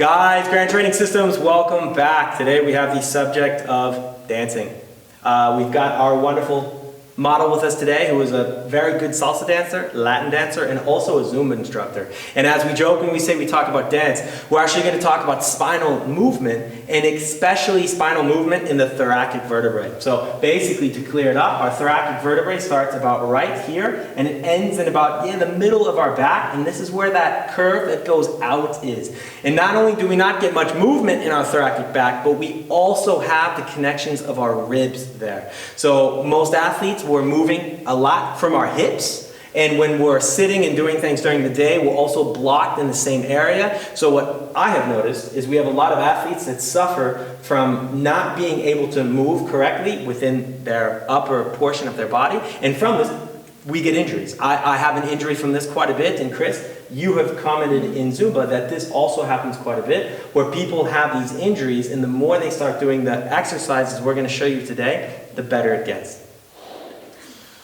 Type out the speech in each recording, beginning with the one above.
Guys, Grand Training Systems, welcome back. Today we have the subject of dancing. We've got our wonderful model with us today who is a very good salsa dancer, Latin dancer, and also a Zumba instructor. And as we joke when we say we talk about dance, we're actually going to talk about spinal movement, and especially spinal movement in the thoracic vertebrae. So basically, to clear it up, our thoracic vertebrae starts about right here and it ends in about in the middle of our back, and this is where that curve that goes out is. And not only do we not get much movement in our thoracic back, but we also have the connections of our ribs there. So most athletes, we're moving a lot from our hips, and when we're sitting and doing things during the day, we're also blocked in the same area. So what I have noticed is we have a lot of athletes that suffer from not being able to move correctly within their upper portion of their body, and from this we get injuries. I have an injury from this quite a bit, and Chris, you have commented in Zumba that this also happens quite a bit, where people have these injuries, and the more they start doing the exercises we're going to show you today, the better it gets.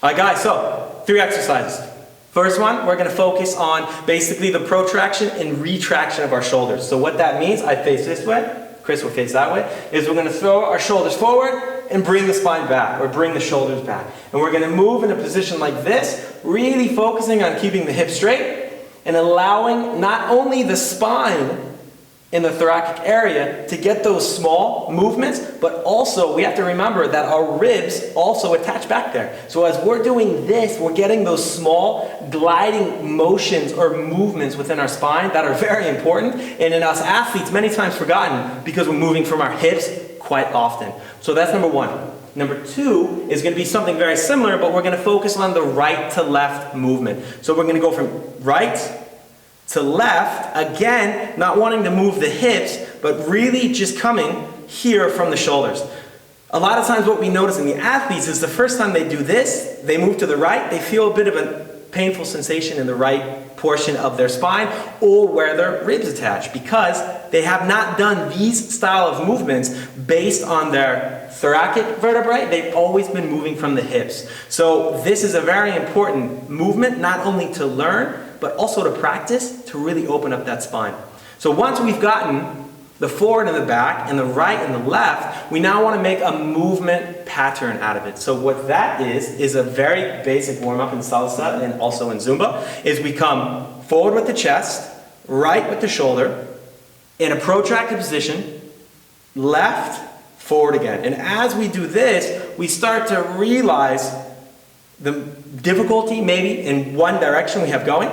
All right, guys, so 3 exercises. First one, we're going to focus on basically the protraction and retraction of our shoulders. So what that means, I face this way, Chris will face that way, is we're going to throw our shoulders forward and bring the spine back, or bring the shoulders back. And we're going to move in a position like this, really focusing on keeping the hips straight and allowing not only the spine in the thoracic area to get those small movements, but also we have to remember that our ribs also attach back there. So as we're doing this, we're getting those small gliding motions or movements within our spine that are very important, and in us athletes many times forgotten because we're moving from our hips quite often. So that's number 1. Number 2 is going to be something very similar, but we're going to focus on the right to left movement. So we're going to go from right to left, again, not wanting to move the hips, but really just coming here from the shoulders. A lot of times what we notice in the athletes is the first time they do this, they move to the right, they feel a bit of a painful sensation in the right portion of their spine or where their ribs attach, because they have not done these style of movements based on their thoracic vertebrae. They've always been moving from the hips. So this is a very important movement, not only to learn, but also to practice, to really open up that spine. So once we've gotten the forward and the back, and the right and the left, we now want to make a movement pattern out of it. So what that is a very basic warm-up in salsa and also in Zumba, is we come forward with the chest, right with the shoulder, in a protracted position, left, forward again. And as we do this, we start to realize the difficulty maybe in one direction we have going,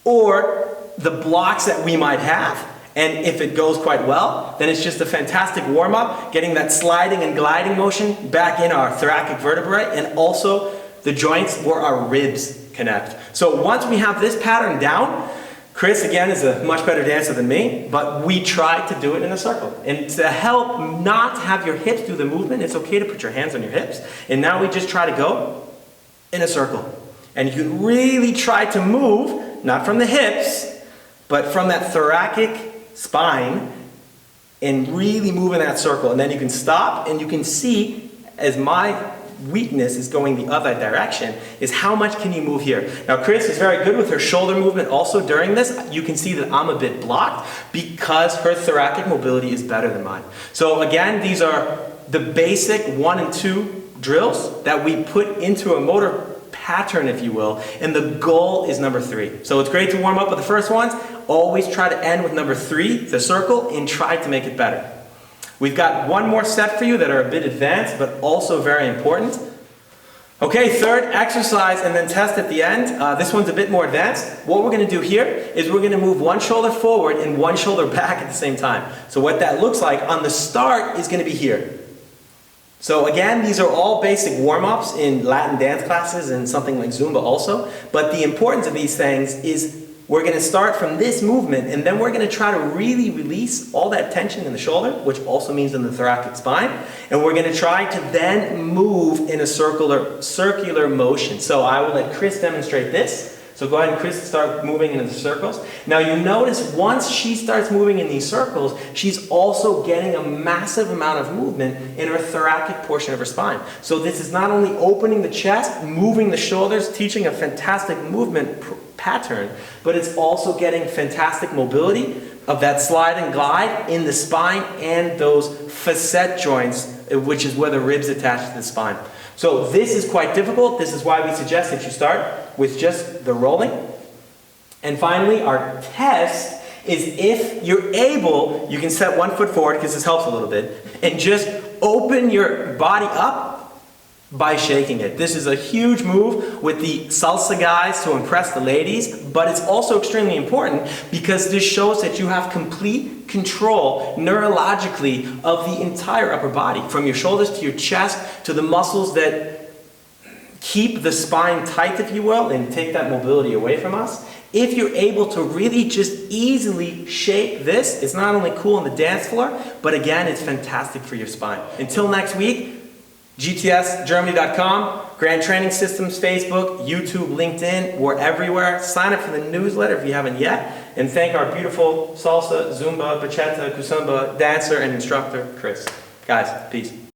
or the blocks that we might have. And if it goes quite well, then it's just a fantastic warm-up, getting that sliding and gliding motion back in our thoracic vertebrae, and also the joints where our ribs connect. So once we have this pattern down, Chris, again, is a much better dancer than me, but we try to do it in a circle. And to help not have your hips do the movement, it's okay to put your hands on your hips. And now we just try to go in a circle. And you can really try to move, not from the hips, but from that thoracic spine, and really move in that circle. And then you can stop, and you can see, as my weakness is going the other direction, is how much can you move here. Now Chris is very good with her shoulder movement also during this. You can see that I'm a bit blocked because her thoracic mobility is better than mine. So again, these are the basic 1 and 2 drills that we put into a motor pattern, if you will, and the goal is number 3. So it's great to warm up with the first ones. Always try to end with number 3, the circle, and try to make it better. We've got one more set for you that are a bit advanced, but also very important. Okay, third exercise and then test at the end. This one's a bit more advanced. What we're going to do here is we're going to move one shoulder forward and one shoulder back at the same time. So what that looks like on the start is going to be here. So again, these are all basic warm-ups in Latin dance classes and something like Zumba also. But the importance of these things is we're going to start from this movement, and then we're going to try to really release all that tension in the shoulder, which also means in the thoracic spine. And we're going to try to then move in a circular motion. So I will let Chris demonstrate this. So go ahead and Chris start moving into the circles. Now you notice once she starts moving in these circles, she's also getting a massive amount of movement in her thoracic portion of her spine. So this is not only opening the chest, moving the shoulders, teaching a fantastic movement pattern, but it's also getting fantastic mobility of that slide and glide in the spine and those facet joints, which is where the ribs attach to the spine. So this is quite difficult. This is why we suggest that you start with just the rolling. And finally, our test is if you're able, you can set 1 foot forward, because this helps a little bit, and just open your body up by shaking it. This is a huge move with the salsa guys to impress the ladies, but it's also extremely important because this shows that you have complete control neurologically of the entire upper body, from your shoulders to your chest to the muscles that keep the spine tight, if you will, and take that mobility away from us. If you're able to really just easily shake this, it's not only cool on the dance floor, but again, it's fantastic for your spine. Until next week, GTSGermany.com, Grand Training Systems, Facebook, YouTube, LinkedIn, we're everywhere. Sign up for the newsletter if you haven't yet. And thank our beautiful salsa, zumba, bachata, kusumba dancer and instructor, Chris. Guys, peace.